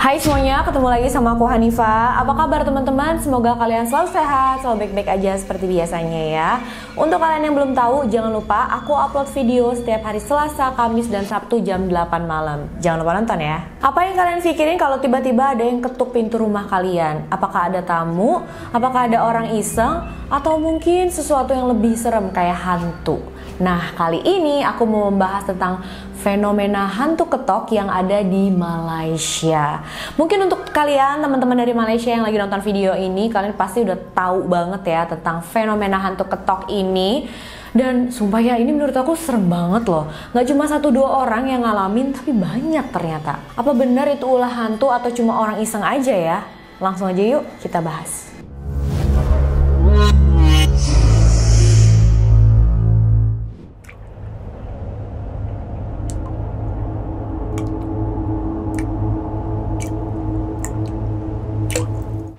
Hai semuanya, ketemu lagi sama aku Hanifa. Apa kabar teman-teman? Semoga kalian selalu sehat, selalu baik-baik aja seperti biasanya ya. Untuk kalian yang belum tahu, jangan lupa aku upload video setiap hari Selasa, Kamis, dan Sabtu jam 8 malam. Jangan lupa nonton ya. Apa yang kalian pikirin kalau tiba-tiba ada yang ketuk pintu rumah kalian? Apakah ada tamu? Apakah ada orang iseng? Atau mungkin sesuatu yang lebih serem kayak hantu? Nah, kali ini aku mau membahas tentang fenomena hantu ketok yang ada di Malaysia. Mungkin untuk kalian teman-teman dari Malaysia yang lagi nonton video ini, kalian pasti udah tahu banget ya tentang fenomena hantu ketok ini. Dan sumpah ya, ini menurut aku serem banget loh. Gak cuma 1-2 orang yang ngalamin, tapi banyak ternyata. Apa benar itu ulah hantu atau cuma orang iseng aja ya? Langsung aja yuk kita bahas.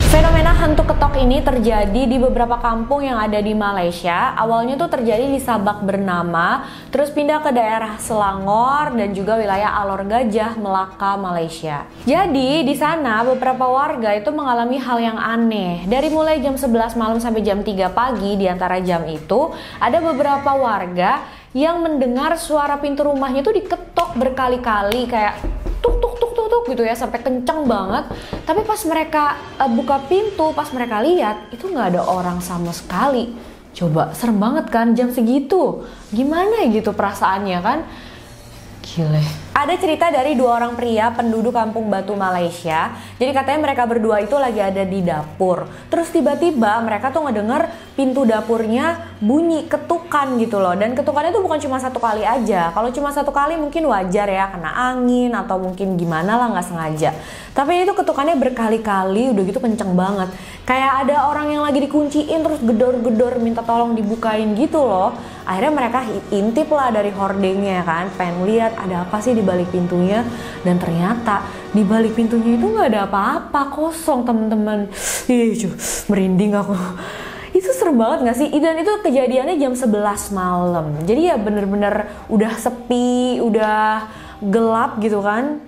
Fenomena hantu ketok ini terjadi di beberapa kampung yang ada di Malaysia. Awalnya tuh terjadi di Sabak Bernama, terus pindah ke daerah Selangor dan juga wilayah Alor Gajah, Melaka, Malaysia. Jadi di sana beberapa warga itu mengalami hal yang aneh. Dari mulai jam 11 malam sampai jam 3 pagi, di antara jam itu ada beberapa warga yang mendengar suara pintu rumahnya tuh diketok berkali-kali kayak tuk tuk tuk tuk tuk gitu ya, sampai kenceng banget. Tapi pas mereka buka pintu, pas mereka lihat itu nggak ada orang sama sekali. Coba, serem banget kan jam segitu? Gimana gitu perasaannya kan? Gile. Ada cerita dari 2 orang pria penduduk kampung Batu, Malaysia. Jadi katanya mereka berdua itu lagi ada di dapur. Terus tiba-tiba mereka tuh ngedenger pintu dapurnya bunyi ketukan gitu loh. Dan ketukannya tuh bukan cuma 1 kali aja. Kalau cuma 1 kali mungkin wajar ya, kena angin atau mungkin gimana lah, nggak sengaja. Tapi itu ketukannya berkali-kali, udah gitu kenceng banget. Kayak ada orang yang lagi dikunciin terus gedor-gedor minta tolong dibukain gitu loh. Akhirnya mereka intip lah dari hordengnya kan, pengen lihat ada apa sih di balik pintunya. Dan ternyata di balik pintunya itu nggak ada apa-apa, kosong temen-temen. Ih, merinding aku. Itu serem banget gak sih? Dan itu kejadiannya jam 11 malam. Jadi ya bener-bener udah sepi, udah gelap gitu kan.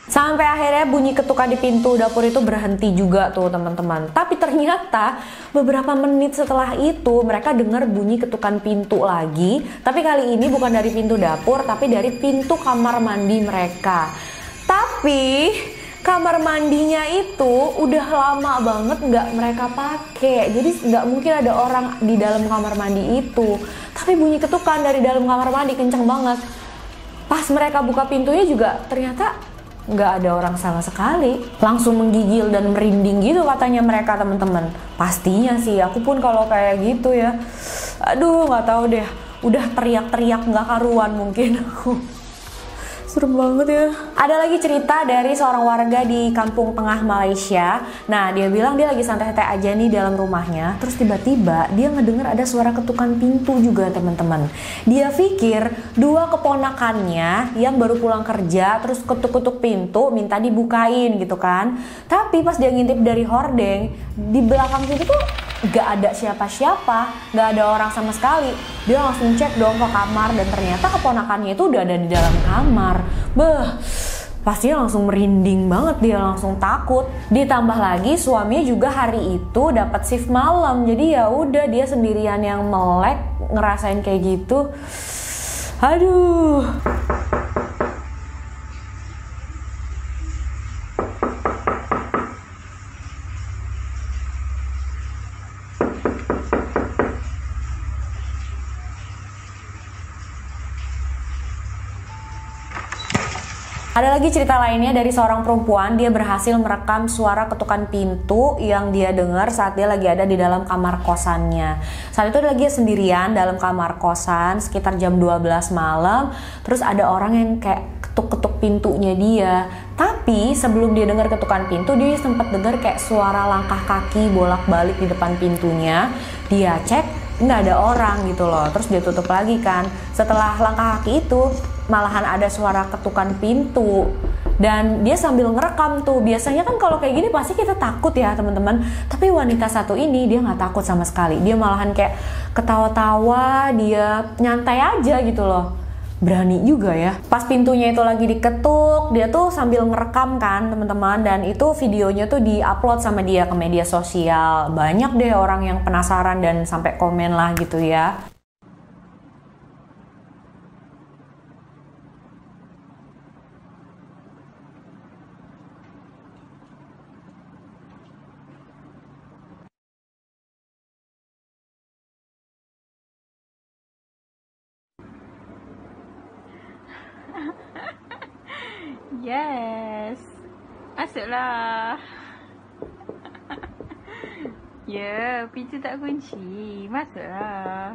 Sampai akhirnya bunyi ketukan di pintu dapur itu berhenti juga tuh teman-teman. Tapi ternyata beberapa menit setelah itu mereka dengar bunyi ketukan pintu lagi. Tapi kali ini bukan dari pintu dapur, tapi dari pintu kamar mandi mereka. Tapi kamar mandinya itu udah lama banget nggak mereka pakai. Jadi nggak mungkin ada orang di dalam kamar mandi itu. Tapi bunyi ketukan dari dalam kamar mandi kenceng banget. Pas mereka buka pintunya juga ternyata nggak ada orang sama sekali. Langsung menggigil dan merinding gitu katanya mereka teman-teman. Pastinya sih, aku pun kalau kayak gitu ya, aduh nggak tahu deh, udah teriak-teriak nggak karuan mungkin. Serem banget ya. Ada lagi cerita dari seorang warga di Kampung Tengah, Malaysia. Nah, dia bilang dia lagi santai-santai aja nih dalam rumahnya. Terus tiba-tiba dia ngedenger ada suara ketukan pintu juga teman-teman. Dia pikir 2 keponakannya yang baru pulang kerja terus ketuk-ketuk pintu minta dibukain gitu kan. Tapi pas dia ngintip dari hordeng, di belakang pintu tuh gak ada siapa-siapa, gak ada orang sama sekali. Dia langsung cek dong ke kamar dan ternyata keponakannya itu udah ada di dalam kamar. Pastinya langsung merinding banget, dia langsung takut. Ditambah lagi suaminya juga hari itu dapat shift malam, jadi ya udah dia sendirian yang melek ngerasain kayak gitu. Aduh. Ada lagi cerita lainnya dari seorang perempuan. Dia berhasil merekam suara ketukan pintu yang dia dengar saat dia lagi ada di dalam kamar kosannya. Saat itu dia lagi sendirian dalam kamar kosan sekitar jam 12 malam. Terus ada orang yang kayak ketuk-ketuk pintunya dia. Tapi sebelum dia dengar ketukan pintu, dia sempat dengar kayak suara langkah kaki bolak-balik di depan pintunya. Dia cek, nggak ada orang gitu loh. Terus dia tutup lagi kan. Setelah langkah kaki itu malahan ada suara ketukan pintu. Dan dia sambil ngerekam tuh. Biasanya kan kalau kayak gini pasti kita takut ya teman-teman. Tapi wanita satu ini dia nggak takut sama sekali. Dia malahan kayak ketawa-tawa, dia nyantai aja gitu loh. Berani juga ya. Pas pintunya itu lagi diketuk, dia tuh sambil ngerekam kan teman-teman. Dan itu videonya tuh diupload sama dia ke media sosial. Banyak deh orang yang penasaran dan sampai komen lah gitu ya. Yes. Masuklah. Ya, pintu tak kunci. Masuklah.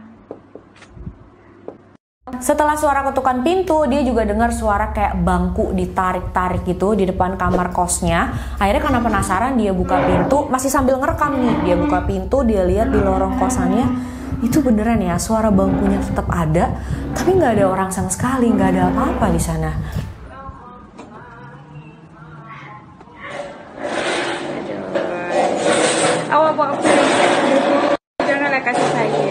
Setelah suara ketukan pintu, dia juga dengar suara kayak bangku ditarik-tarik gitu di depan kamar kosnya. Akhirnya karena penasaran dia buka pintu, masih sambil ngerekam nih. Dia buka pintu, dia lihat di lorong kosannya, itu beneran ya suara bangkunya tetap ada, tapi nggak ada orang sama sekali, nggak ada apa-apa di sana. Awak buat apa lagi? Janganlah kasih saya.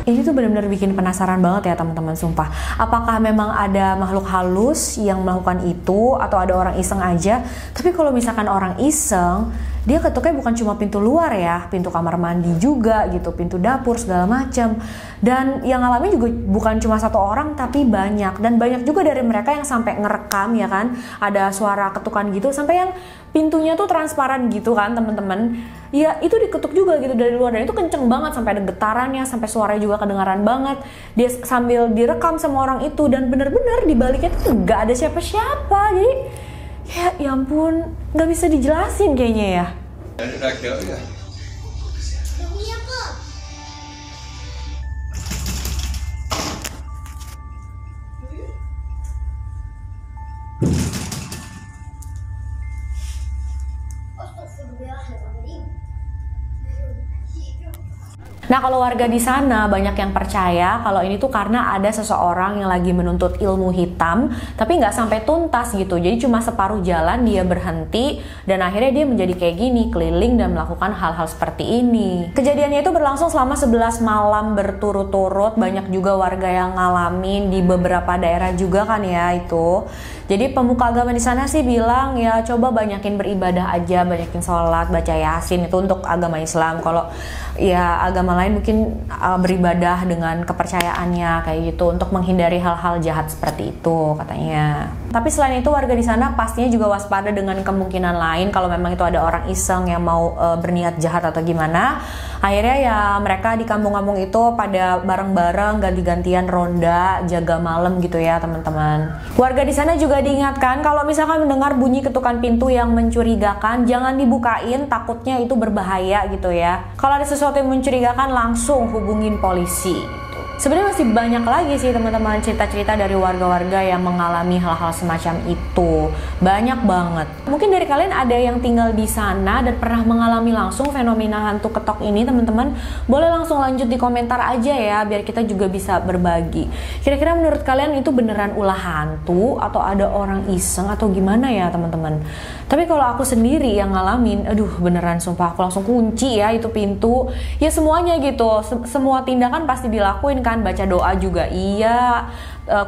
Ini tuh benar-benar bikin penasaran banget ya teman-teman, sumpah. Apakah memang ada makhluk halus yang melakukan itu atau ada orang iseng aja? Tapi kalau misalkan orang iseng, dia ketuknya bukan cuma pintu luar ya, pintu kamar mandi juga gitu, pintu dapur segala macam. Dan yang ngalamin juga bukan cuma satu orang tapi banyak, dan banyak juga dari mereka yang sampai ngerekam ya kan, ada suara ketukan gitu sampai yang pintunya tuh transparan gitu kan teman-teman. Ya itu diketuk juga gitu dari luar, dan itu kenceng banget sampai ada getarannya, sampai suaranya juga kedengaran banget. Dia sambil direkam sama orang itu, dan bener-bener di baliknya tuh gak ada siapa-siapa. Jadi ya ampun, gak bisa dijelasin kayaknya ya. Nah, kalau warga di sana banyak yang percaya kalau ini tuh karena ada seseorang yang lagi menuntut ilmu hitam, tapi nggak sampai tuntas gitu. Jadi cuma separuh jalan dia berhenti, dan akhirnya dia menjadi kayak gini, keliling dan melakukan hal-hal seperti ini. Kejadiannya itu berlangsung selama 11 malam berturut-turut. Banyak juga warga yang ngalamin di beberapa daerah juga kan ya itu. Jadi pemuka agama di sana sih bilang ya coba banyakin beribadah aja, banyakin sholat, baca yasin, itu untuk agama Islam. Kalau ya agama lain mungkin beribadah dengan kepercayaannya kayak gitu untuk menghindari hal-hal jahat seperti itu katanya. Tapi selain itu warga di sana pastinya juga waspada dengan kemungkinan lain kalau memang itu ada orang iseng yang mau berniat jahat atau gimana. Akhirnya ya mereka di kampung-kampung itu pada bareng-bareng ganti-gantian ronda jaga malam gitu ya teman-teman. Warga di sana juga diingatkan kalau misalkan mendengar bunyi ketukan pintu yang mencurigakan, jangan dibukain, takutnya itu berbahaya gitu ya. Kalau ada sesuatu yang mencurigakan langsung hubungin polisi. Sebenarnya masih banyak lagi sih teman-teman cerita-cerita dari warga-warga yang mengalami hal-hal semacam itu. Banyak banget. Mungkin dari kalian ada yang tinggal di sana dan pernah mengalami langsung fenomena hantu ketok ini teman-teman. Boleh langsung lanjut di komentar aja ya biar kita juga bisa berbagi. Kira-kira menurut kalian itu beneran ulah hantu atau ada orang iseng atau gimana ya teman-teman? Tapi kalau aku sendiri yang ngalamin, aduh beneran sumpah aku langsung kunci ya itu pintu. Ya semuanya gitu. Semua tindakan pasti dilakuin kan, baca doa juga iya,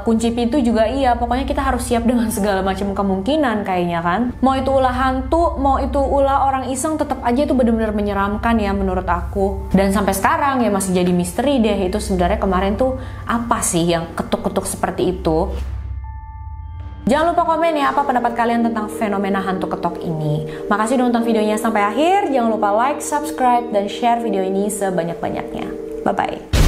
kunci pintu juga iya. Pokoknya kita harus siap dengan segala macam kemungkinan kayaknya kan. Mau itu ulah hantu, mau itu ulah orang iseng, tetap aja itu benar-benar menyeramkan ya menurut aku. Dan sampai sekarang ya masih jadi misteri deh itu sebenarnya kemarin tuh apa sih yang ketuk-ketuk seperti itu. Jangan lupa komen ya apa pendapat kalian tentang fenomena hantu ketok ini. Makasih udah nonton videonya sampai akhir. Jangan lupa like, subscribe, dan share video ini sebanyak-banyaknya. Bye-bye.